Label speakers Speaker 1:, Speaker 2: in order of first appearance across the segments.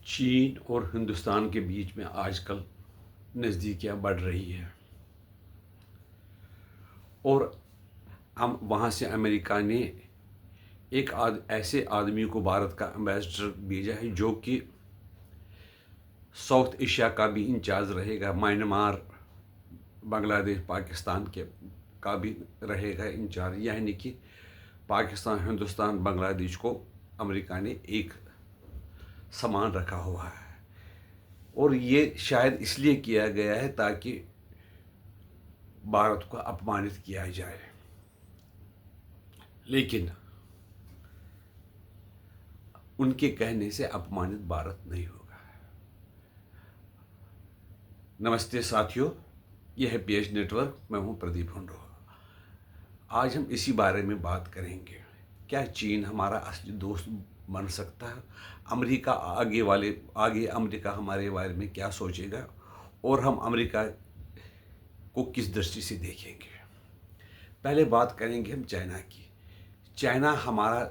Speaker 1: चीन और हिंदुस्तान के बीच में आजकल नज़दीकियाँ बढ़ रही है और हम वहाँ से अमेरिका ने एक ऐसे आदमी को भारत का एम्बेसडर भेजा है जो कि साउथ एशिया का भी इंचार्ज रहेगा। म्यांमार, बांग्लादेश, पाकिस्तान के का भी रहेगा इंचार्ज। यानी कि पाकिस्तान, हिंदुस्तान, बांग्लादेश को अमेरिका ने एक समान रखा हुआ है और ये शायद इसलिए किया गया है ताकि भारत को अपमानित किया जाए। लेकिन उनके कहने से अपमानित भारत नहीं होगा। नमस्ते साथियों, यह है पेज नेटवर्क। मैं हूं प्रदीप हुंडो। आज हम इसी बारे में बात करेंगे। क्या चीन हमारा असली दोस्त बन सकता है? आगे अमेरिका हमारे बारे में क्या सोचेगा और हम अमेरिका को किस दृष्टि से देखेंगे? पहले बात करेंगे हम चाइना की। चाइना हमारा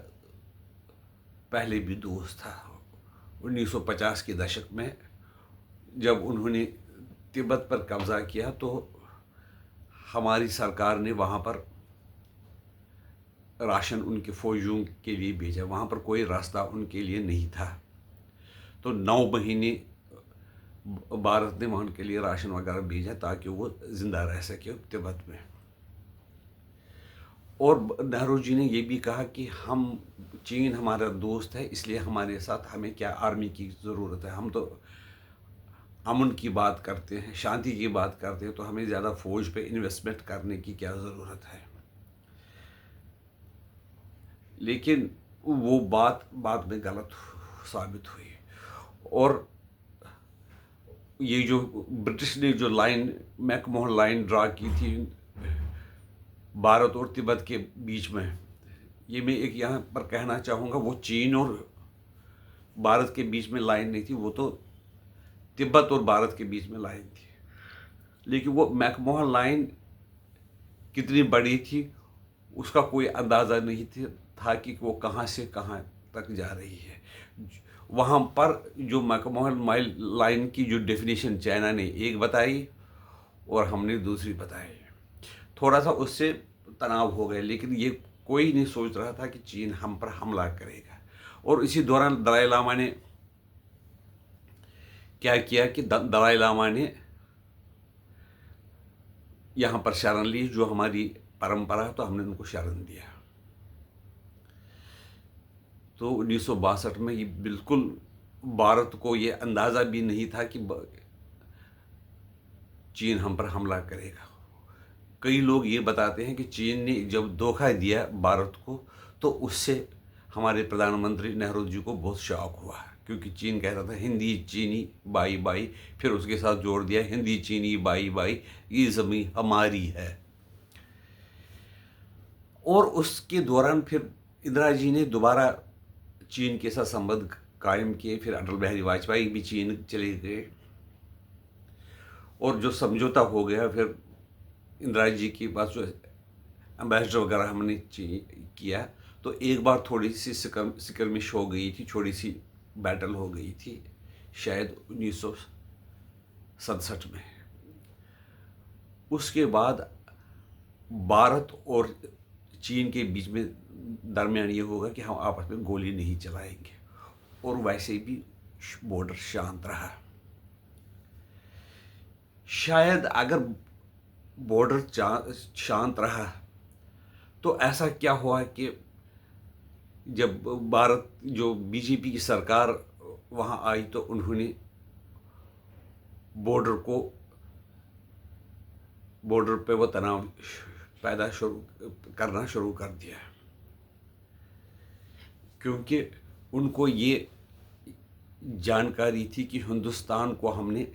Speaker 1: पहले भी दोस्त था। 1950 के दशक में जब उन्होंने तिब्बत पर कब्जा किया तो हमारी सरकार ने वहाँ पर राशन उनके फौजियों के लिए भेजा। वहाँ पर कोई रास्ता उनके लिए नहीं था, तो 9 महीने भारत ने वहाँ के लिए राशन वगैरह भेजा ताकि वो जिंदा रह सके तिब्बत में। और नेहरू जी ने ये भी कहा कि चीन हमारा दोस्त है, इसलिए हमारे साथ हमें क्या आर्मी की ज़रूरत है। हम तो अमन की बात करते हैं, शांति की बात करते हैं, तो हमें ज़्यादा फौज पे इन्वेस्टमेंट करने की क्या ज़रूरत है। लेकिन वो बात बाद में गलत साबित हुई और ये जो ब्रिटिश ने जो मैकमोहन लाइन ड्रा की थी भारत और तिब्बत के बीच में, ये मैं एक यहाँ पर कहना चाहूँगा, वो चीन और भारत के बीच में लाइन नहीं थी, वो तो तिब्बत और भारत के बीच में लाइन थी। लेकिन वो मैकमोहन लाइन कितनी बड़ी थी उसका कोई अंदाज़ा नहीं था कि वो कहाँ से कहाँ तक जा रही है। वहाँ पर जो मैकमोहन लाइन की जो डेफिनेशन चाइना ने एक बताई और हमने दूसरी बताई, थोड़ा सा उससे तनाव हो गया। लेकिन ये कोई नहीं सोच रहा था कि चीन हम पर हमला करेगा। और इसी दौरान दलाई लामा ने क्या किया कि दलाई लामा ने यहाँ पर शरण ली, जो हमारी परंपरा, तो हमने उनको शरण दिया। तो 1962 में ये बिल्कुल भारत को ये अंदाज़ा भी नहीं था कि चीन हम पर हमला करेगा। कई लोग ये बताते हैं कि चीन ने जब धोखा दिया भारत को तो उससे हमारे प्रधानमंत्री नेहरू जी को बहुत शौक हुआ, क्योंकि चीन कह रहा था हिंदी चीनी बाई बाई, फिर उसके साथ जोड़ दिया हिंदी चीनी बाई बाई, ये ज़मीन हमारी है। और उसके दौरान फिर इंदिरा जी ने दोबारा चीन के साथ संबंध कायम किए। फिर अटल बिहारी वाजपेयी भी चीन चले गए और जो समझौता हो गया, फिर इंदिरा जी के पास जो एम्बेसडर वगैरह हमने किया, तो एक बार थोड़ी सी सिकरमिश हो गई थी, छोटी सी बैटल हो गई थी शायद 1967 में। उसके बाद भारत और चीन के बीच में दरमियान ये होगा कि हम आपस में गोली नहीं चलाएंगे, और वैसे भी बॉर्डर शांत रहा। शायद अगर बॉर्डर शांत रहा तो ऐसा क्या हुआ कि जब भारत जो बीजेपी की सरकार वहाँ आई तो उन्होंने बॉर्डर पे वो तनाव पैदा करना शुरू कर दिया, क्योंकि उनको ये जानकारी थी कि हिंदुस्तान को हमने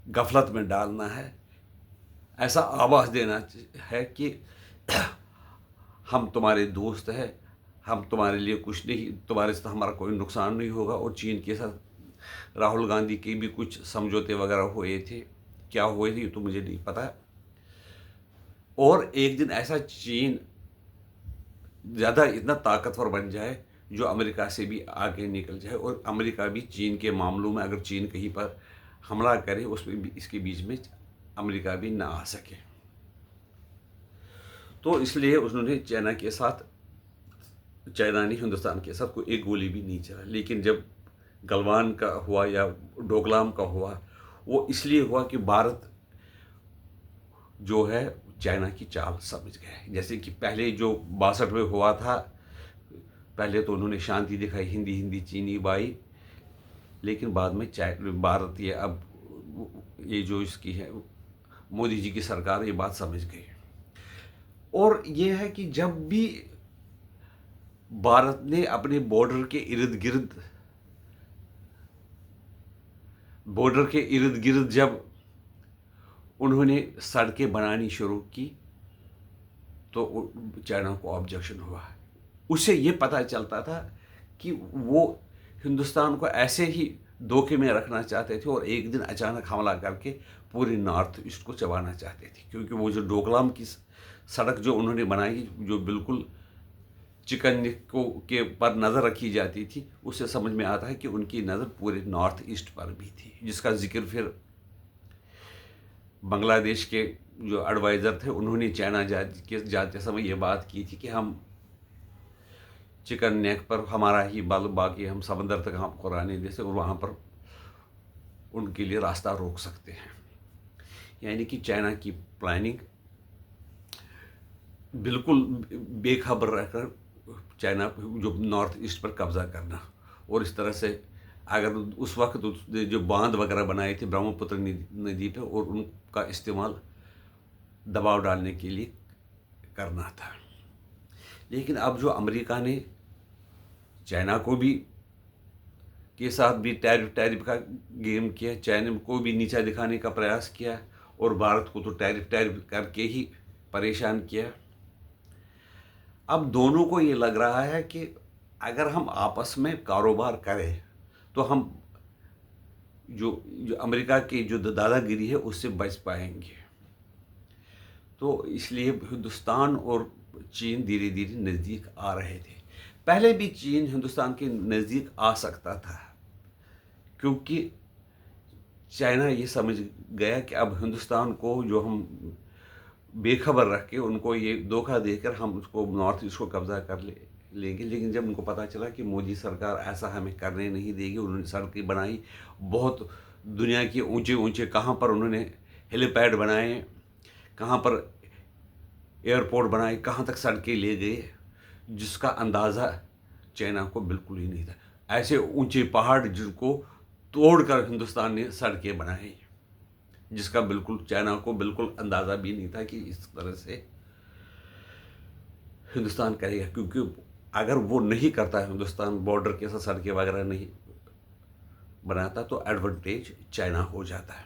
Speaker 1: गफलत में डालना है, ऐसा आवाज़ देना है कि हम तुम्हारे दोस्त हैं, हम तुम्हारे लिए कुछ नहीं, तुम्हारे साथ हमारा कोई नुकसान नहीं होगा। और चीन के साथ राहुल गांधी के भी कुछ समझौते वगैरह हुए थे, क्या हुए थे तो मुझे नहीं पता। और एक दिन ऐसा चीन ज़्यादा इतना ताकतवर बन जाए जो अमेरिका से भी आगे निकल जाए और अमेरिका भी चीन के मामलों में, अगर चीन कहीं पर हमला करे उसमें भी इसके बीच में अमेरिका भी ना आ सके। तो इसलिए उन्होंने चाइना के साथ, चाइना ने हिंदुस्तान के साथ कोई एक गोली भी नहीं चला। लेकिन जब गलवान का हुआ या डोकलाम का हुआ, वो इसलिए हुआ कि भारत जो है चाइना की चाल समझ गया। जैसे कि पहले जो 62 में हुआ था, पहले तो उन्होंने शांति दिखाई, हिंदी हिंदी चीनी बाई, लेकिन बाद में भारत ये अब ये जो इसकी है मोदी जी की सरकार ये बात समझ गई। और ये है कि जब भी भारत ने अपने बॉर्डर के इर्द गिर्द जब उन्होंने सड़कें बनानी शुरू की तो चाइना को ऑब्जेक्शन हुआ। उससे ये पता चलता था कि वो हिंदुस्तान को ऐसे ही धोखे में रखना चाहते थे और एक दिन अचानक हमला करके पूरे नॉर्थ ईस्ट को चबाना चाहते थे। क्योंकि वो जो डोकलाम की सड़क जो उन्होंने बनाई, जो बिल्कुल चिकन को के पर नज़र रखी जाती थी, उससे समझ में आता है कि उनकी नज़र पूरे नॉर्थ ईस्ट पर भी थी, जिसका जिक्र फिर बांग्लादेश के जो एडवाइज़र थे उन्होंने चाइना जाते समय ये बात की थी कि हम चिकन नेक पर हमारा ही बल, बाकी हम समंदर तक हमको रहने दे से और वहाँ पर उनके लिए रास्ता रोक सकते हैं। यानी कि चाइना की प्लानिंग बिल्कुल बेखबर रहकर चाइना जो नॉर्थ ईस्ट पर कब्ज़ा करना, और इस तरह से अगर उस वक्त जो बांध वगैरह बनाए थे ब्रह्मपुत्र नदी पे, और उनका इस्तेमाल दबाव डालने के लिए करना था। लेकिन अब जो अमेरिका ने चाइना को भी के साथ भी टैरिफ का गेम किया, चाइना को भी नीचा दिखाने का प्रयास किया और भारत को तो टैरिफ करके ही परेशान किया। अब दोनों को ये लग रहा है कि अगर हम आपस में कारोबार करें तो हम जो अमेरिका की जो दादागिरी है उससे बच पाएंगे। तो इसलिए हिंदुस्तान और चीन धीरे धीरे नज़दीक आ रहे थे। पहले भी चीन हिंदुस्तान के नज़दीक आ सकता था, क्योंकि चाइना ये समझ गया कि अब हिंदुस्तान को जो हम बेखबर रख के उनको ये धोखा देकर हम उसको नॉर्थ ईस्ट को कब्जा कर लेंगे। लेकिन जब उनको पता चला कि मोदी सरकार ऐसा हमें करने नहीं देगी, उन्होंने सड़कें बनाई बहुत, दुनिया के ऊंचे ऊंचे, कहाँ पर उन्होंने हेलीपैड बनाए, कहाँ पर एयरपोर्ट बनाए, कहाँ तक सड़कें ले गए, जिसका अंदाज़ा चाइना को बिल्कुल ही नहीं था। ऐसे ऊंचे पहाड़ जिनको तोड़कर हिंदुस्तान ने सड़कें बनाई, जिसका बिल्कुल चाइना को बिल्कुल अंदाज़ा भी नहीं था कि इस तरह से हिंदुस्तान करेगा। क्योंकि अगर वो नहीं करता, हिंदुस्तान बॉर्डर के साथ सड़कें वगैरह नहीं बनाता, तो एडवांटेज चाइना हो जाता है।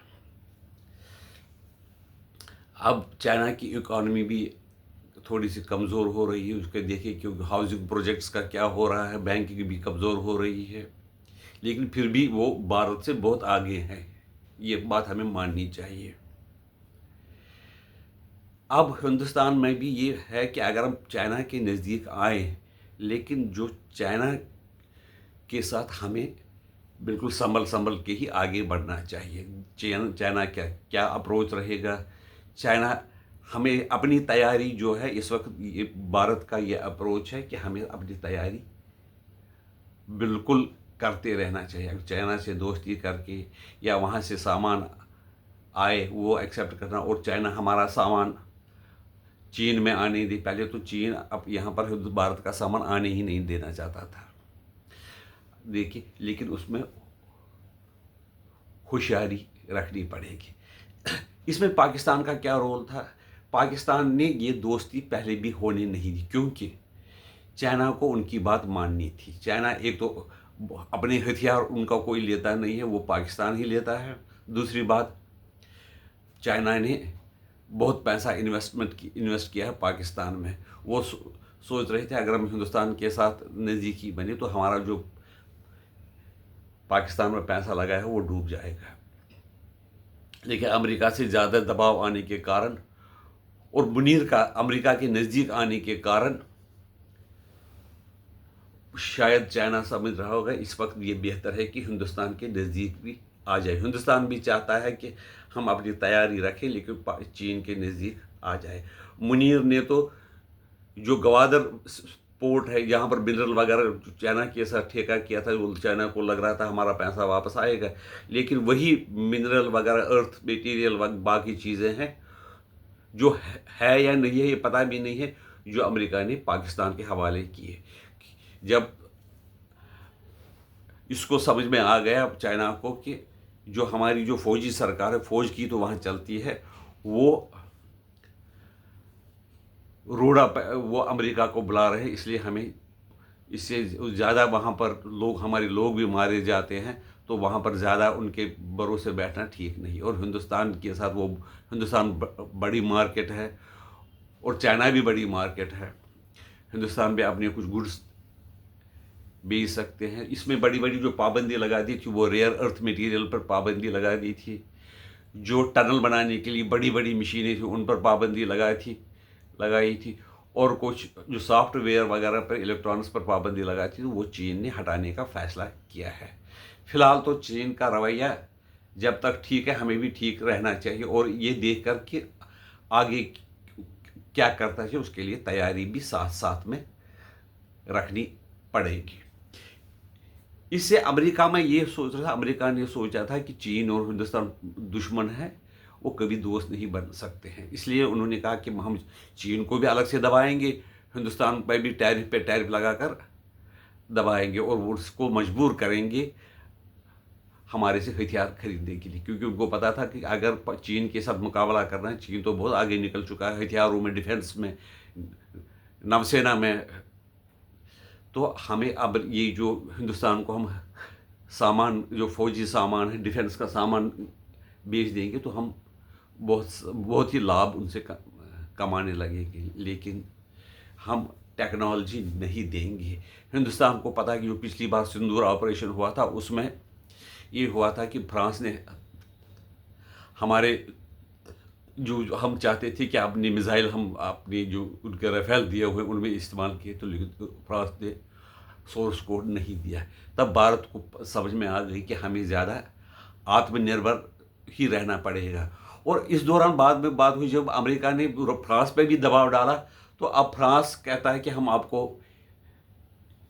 Speaker 1: अब चाइना की इकोनॉमी भी थोड़ी सी कमज़ोर हो रही है, उसके देखिए क्योंकि हाउसिंग प्रोजेक्ट्स का क्या हो रहा है, बैंकिंग भी कमज़ोर हो रही है। लेकिन फिर भी वो भारत से बहुत आगे है, ये बात हमें माननी चाहिए। अब हिंदुस्तान में भी ये है कि अगर हम चाइना के नज़दीक आए, लेकिन जो चाइना के साथ हमें बिल्कुल संभल के ही आगे बढ़ना चाहिए। चाइना क्या अप्रोच रहेगा, चाइना हमें अपनी तैयारी जो है इस वक्त, ये भारत का ये अप्रोच है कि हमें अपनी तैयारी बिल्कुल करते रहना चाहिए। चाइना से दोस्ती करके या वहाँ से सामान आए वो एक्सेप्ट करना, और चाइना हमारा सामान चीन में आने दी। पहले तो चीन अब यहाँ पर भारत का सामान आने ही नहीं देना चाहता था, देखिए, लेकिन उसमें होशियारी रखनी पड़ेगी। इसमें पाकिस्तान का क्या रोल था? पाकिस्तान ने ये दोस्ती पहले भी होने नहीं दी, क्योंकि चाइना को उनकी बात माननी थी। चाइना एक तो अपने हथियार उनका कोई लेता नहीं है, वो पाकिस्तान ही लेता है। दूसरी बात, चाइना ने बहुत पैसा इन्वेस्ट किया है पाकिस्तान में। वो सोच रहे थे अगर हम हिंदुस्तान के साथ नज़दीकी बने तो हमारा जो पाकिस्तान में पैसा लगा है वो डूब जाएगा। लेकिन अमेरिका से ज़्यादा दबाव आने के कारण और मुनीर का अमेरिका के नज़दीक आने के कारण शायद चाइना समझ रहा होगा इस वक्त ये बेहतर है कि हिंदुस्तान के नज़दीक भी आ जाए। हिंदुस्तान भी चाहता है कि हम अपनी तैयारी रखें लेकिन चीन के नज़दीक आ जाए। मुनीर ने तो जो गवादर पोर्ट है यहाँ पर मिनरल वगैरह चाइना के साथ ठेका किया था, वो चाइना को लग रहा था हमारा पैसा वापस आएगा, लेकिन वही मिनरल वगैरह अर्थ मटेरियल बाकी चीज़ें हैं जो है या नहीं है ये पता भी नहीं है, जो अमेरिका ने पाकिस्तान के हवाले किए। जब इसको समझ में आ गया चाइना को कि जो हमारी जो फौजी सरकार है, फौज की तो वहाँ चलती है, वो वो अमेरिका को बुला रहे हैं, इसलिए हमें इससे ज़्यादा वहाँ पर हमारे लोग भी मारे जाते हैं, तो वहाँ पर ज़्यादा उनके भरोसे बैठना ठीक नहीं। और हिंदुस्तान के साथ हिंदुस्तान बड़ी मार्केट है और चाइना भी बड़ी मार्केट है। हिंदुस्तान में अपने कुछ गुड्स बेच सकते हैं। इसमें बड़ी बड़ी जो पाबंदी लगा दी थी वो रेयर अर्थ मटेरियल पर पाबंदी लगा दी थी। जो टनल बनाने के लिए बड़ी बड़ी मशीनें थी उन पर पाबंदी लगाई थी और कुछ जो सॉफ्टवेयर वगैरह पर, इलेक्ट्रॉनिक्स पर पाबंदी लगाई थी, तो वो चीन ने हटाने का फैसला किया है। फिलहाल तो चीन का रवैया जब तक ठीक है, हमें भी ठीक रहना चाहिए और ये देख कर कि आगे क्या करता है उसके लिए तैयारी भी साथ साथ में रखनी पड़ेगी। इससे अमेरिका में ये सोच रहा था, अमेरिका ने सोचा था कि चीन और हिंदुस्तान दुश्मन है, वो कभी दोस्त नहीं बन सकते हैं। इसलिए उन्होंने कहा कि हम चीन को भी अलग से दबाएंगे, हिंदुस्तान पर भी टैरिफ पे टैरिफ लगाकर दबाएंगे और वो उसको मजबूर करेंगे हमारे से हथियार खरीदने के लिए, क्योंकि उनको पता था कि अगर चीन के साथ मुकाबला करना है, चीन तो बहुत आगे निकल चुका है हथियारों में, डिफेंस में, नौसेना में, तो हमें अब ये जो हिंदुस्तान को हम सामान, जो फौजी सामान है, डिफेंस का सामान बेच देंगे तो हम बहुत ही लाभ उनसे कमाने लगेंगे, लेकिन हम टेक्नोलॉजी नहीं देंगे। हिंदुस्तान को पता है कि जो पिछली बार सिंदूर ऑपरेशन हुआ था उसमें ये हुआ था कि फ्रांस ने हमारे जो हम चाहते थे कि अपनी मिसाइल हम अपने जो उनके राफेल दिए हुए उनमें इस्तेमाल किए, तो लेकिन फ्रांस ने सोर्स कोड नहीं दिया। तब भारत को समझ में आ गई कि हमें ज़्यादा आत्मनिर्भर ही रहना पड़ेगा। और इस दौरान बाद में बात हुई जब अमेरिका ने फ्रांस पे भी दबाव डाला, तो अब फ्रांस कहता है कि हम आपको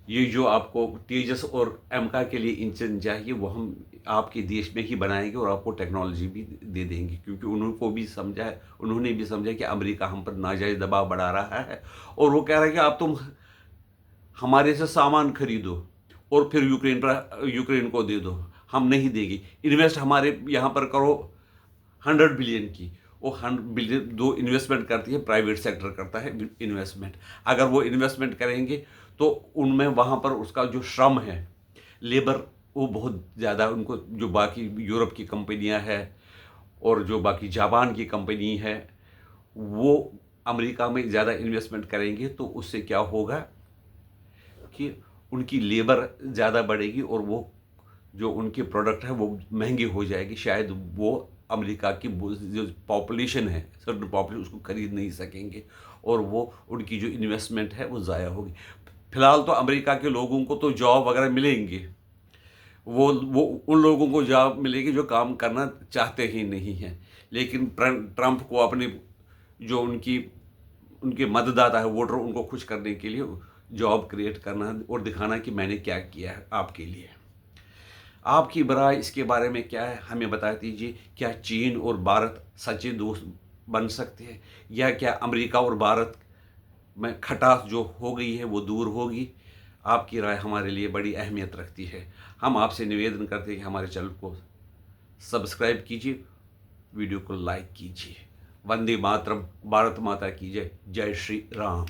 Speaker 1: ये जो आपको तेजस और एमका के लिए इंजन चाहिए वो हम आपके देश में ही बनाएंगे और आपको टेक्नोलॉजी भी दे देंगे, क्योंकि उन्होंने भी समझा कि अमेरिका हम पर नाजायज़ दबाव बढ़ा रहा है और वो कह रहा है कि आप तुम हमारे से सामान खरीदो और फिर यूक्रेन को दे दो, हम नहीं देंगे। इन्वेस्ट हमारे यहाँ पर करो 100 बिलियन की, वो 100 बिलियन दो इन्वेस्टमेंट करती है, प्राइवेट सेक्टर करता है इन्वेस्टमेंट। अगर वो इन्वेस्टमेंट करेंगे तो उनमें वहाँ पर उसका जो श्रम है, लेबर, वो बहुत ज़्यादा, उनको जो बाकी यूरोप की कंपनियाँ हैं और जो बाकी जापान की कंपनी है वो अमेरिका में ज़्यादा इन्वेस्टमेंट करेंगे, तो उससे क्या होगा कि उनकी लेबर ज़्यादा बढ़ेगी और वो जो उनके प्रोडक्ट है वो महंगी हो जाएगी। शायद वो अमेरिका की जो पॉपुलेशन है, सर्टन पॉपुलेशन, उसको खरीद नहीं सकेंगे और वो उनकी जो इन्वेस्टमेंट है वो ज़ाया होगी। फिलहाल तो अमेरिका के लोगों को तो जॉब वगैरह मिलेंगे, वो उन लोगों को जॉब मिलेगी जो काम करना चाहते ही नहीं हैं, लेकिन ट्रंप को अपने जो उनके मतदाता है, वोटर, उनको खुश करने के लिए जॉब क्रिएट करना और दिखाना कि मैंने क्या किया है आपके लिए। आपकी राय इसके बारे में क्या है, हमें बता दीजिए। क्या चीन और भारत सच्चे दोस्त बन सकते हैं, या क्या अमेरिका और भारत में खटास जो हो गई है वो दूर होगी? आपकी राय हमारे लिए बड़ी अहमियत रखती है। हम आपसे निवेदन करते हैं कि हमारे चैनल को सब्सक्राइब कीजिए, वीडियो को लाइक कीजिए। वंदे मातरम, भारत माता की जय, जय श्री राम।